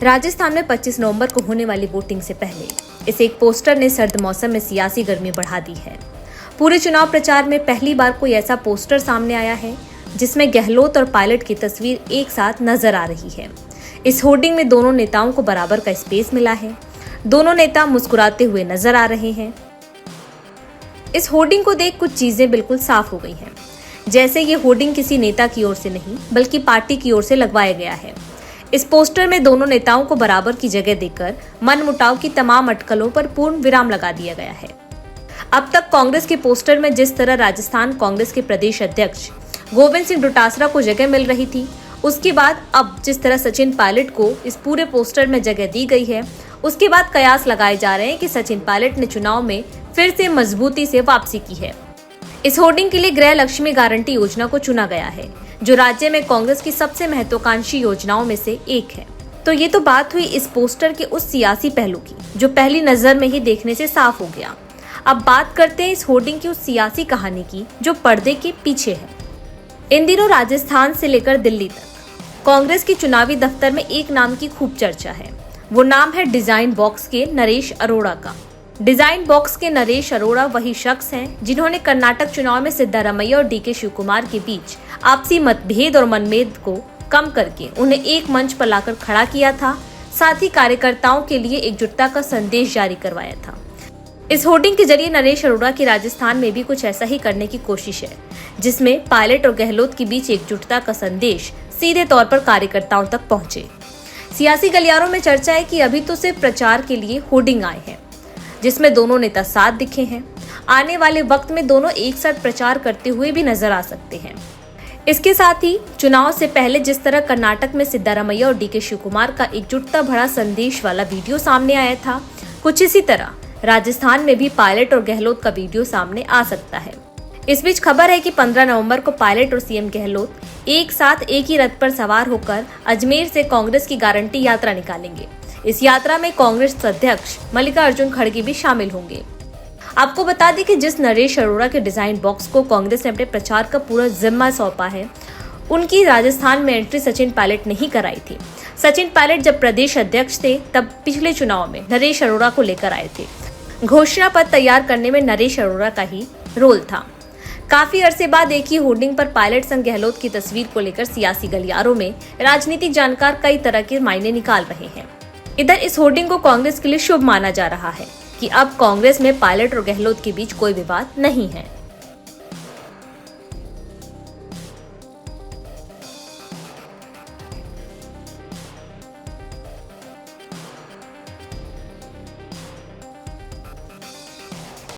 राजस्थान में 25 नवंबर को होने वाली वोटिंग से पहले इस एक पोस्टर ने सर्द मौसम में सियासी गर्मी बढ़ा दी है। पूरे चुनाव प्रचार में पहली बार कोई ऐसा पोस्टर सामने आया है जिसमें गहलोत और पायलट की तस्वीर एक साथ नजर आ रही है। इस होर्डिंग में दोनों नेताओं को बराबर का स्पेस मिला है। दोनों नेता मुस्कुराते हुए नजर आ रहे हैं। इस होर्डिंग को देख कुछ चीजें बिल्कुल साफ हो गई हैं। जैसे ये होर्डिंग किसी नेता की ओर से नहीं बल्कि पार्टी की ओर से लगवाया गया है। इस पोस्टर में दोनों नेताओं को बराबर की जगह देकर मनमुटाव की तमाम अटकलों पर पूर्ण विराम लगा दिया गया है। अब तक कांग्रेस के पोस्टर में जिस तरह राजस्थान कांग्रेस के प्रदेश अध्यक्ष गोविंद सिंह डोटासरा को जगह मिल रही थी, उसके बाद अब जिस तरह सचिन पायलट को इस पूरे पोस्टर में जगह दी गई है, उसके बाद कयास लगाए जा रहे हैं कि सचिन पायलट ने चुनाव में फिर से मजबूती से वापसी की है। इस होर्डिंग के लिए गृह लक्ष्मी गारंटी योजना को चुना गया है, जो राज्य में कांग्रेस की सबसे महत्वाकांक्षी योजनाओं में से एक है। तो ये तो बात हुई इस पोस्टर के उस सियासी पहलू की जो पहली नजर में ही देखने से साफ हो गया। अब बात करते हैं इस होर्डिंग की उस सियासी कहानी की जो पर्दे के पीछे है। इन दिनों राजस्थान से लेकर दिल्ली तक कांग्रेस की चुनावी दफ्तर में एक नाम की खूब चर्चा है। वो नाम है डिजाइन बॉक्स के नरेश अरोड़ा का। डिजाइन बॉक्स के नरेश अरोड़ा वही शख्स हैं जिन्होंने कर्नाटक चुनाव में सिद्धारमैया और डीके शिवकुमार के बीच आपसी मतभेद और मनभेद को कम करके उन्हें एक मंच पर लाकर खड़ा किया था। साथ ही कार्यकर्ताओं के लिए एकजुटता का संदेश जारी करवाया था। इस होर्डिंग के जरिए नरेश अरोड़ा की राजस्थान में भी कुछ ऐसा ही करने की कोशिश है, जिसमें पायलट और गहलोत के बीच एकजुटता का संदेश सीधे तौर पर कार्यकर्ताओं तक पहुंचे। सियासी गलियारों में चर्चा है कि अभी तो सिर्फ प्रचार के लिए होर्डिंग आए हैं, जिसमें दोनों नेता साथ दिखे हैं। आने वाले वक्त में दोनों एक साथ प्रचार करते हुए भी नजर आ सकते हैं। इसके साथ ही चुनाव से पहले जिस तरह कर्नाटक में सिद्धारमैया और डीके शिवकुमार का एकजुटता भरा संदेश वाला वीडियो सामने आया था, कुछ इसी तरह राजस्थान में भी पायलट और गहलोत का वीडियो सामने आ सकता है। इस बीच खबर है कि 15 नवंबर को पायलट और सीएम गहलोत एक साथ एक ही रथ पर सवार होकर अजमेर से कांग्रेस की गारंटी यात्रा निकालेंगे। इस यात्रा में कांग्रेस अध्यक्ष मल्लिकार्जुन खड़गे भी शामिल होंगे। आपको बता दें कि जिस नरेश अरोड़ा के डिजाइन बॉक्स को कांग्रेस ने अपने प्रचार का पूरा जिम्मा सौंपा है, उनकी राजस्थान में एंट्री सचिन पायलट ने ही कराई थी। सचिन पायलट जब प्रदेश अध्यक्ष थे तब पिछले चुनाव में नरेश अरोड़ा को लेकर आए थे। घोषणा पत्र तैयार करने में नरेश अरोड़ा का ही रोल था। काफी अरसे बाद एक ही होर्डिंग पर पायलट संग गहलोत की तस्वीर को लेकर सियासी गलियारों में राजनीतिक जानकार कई तरह के मायने निकाल रहे हैं। इधर इस होर्डिंग को कांग्रेस के लिए शुभ माना जा रहा है कि अब कांग्रेस में पायलट और गहलोत के बीच कोई विवाद नहीं है।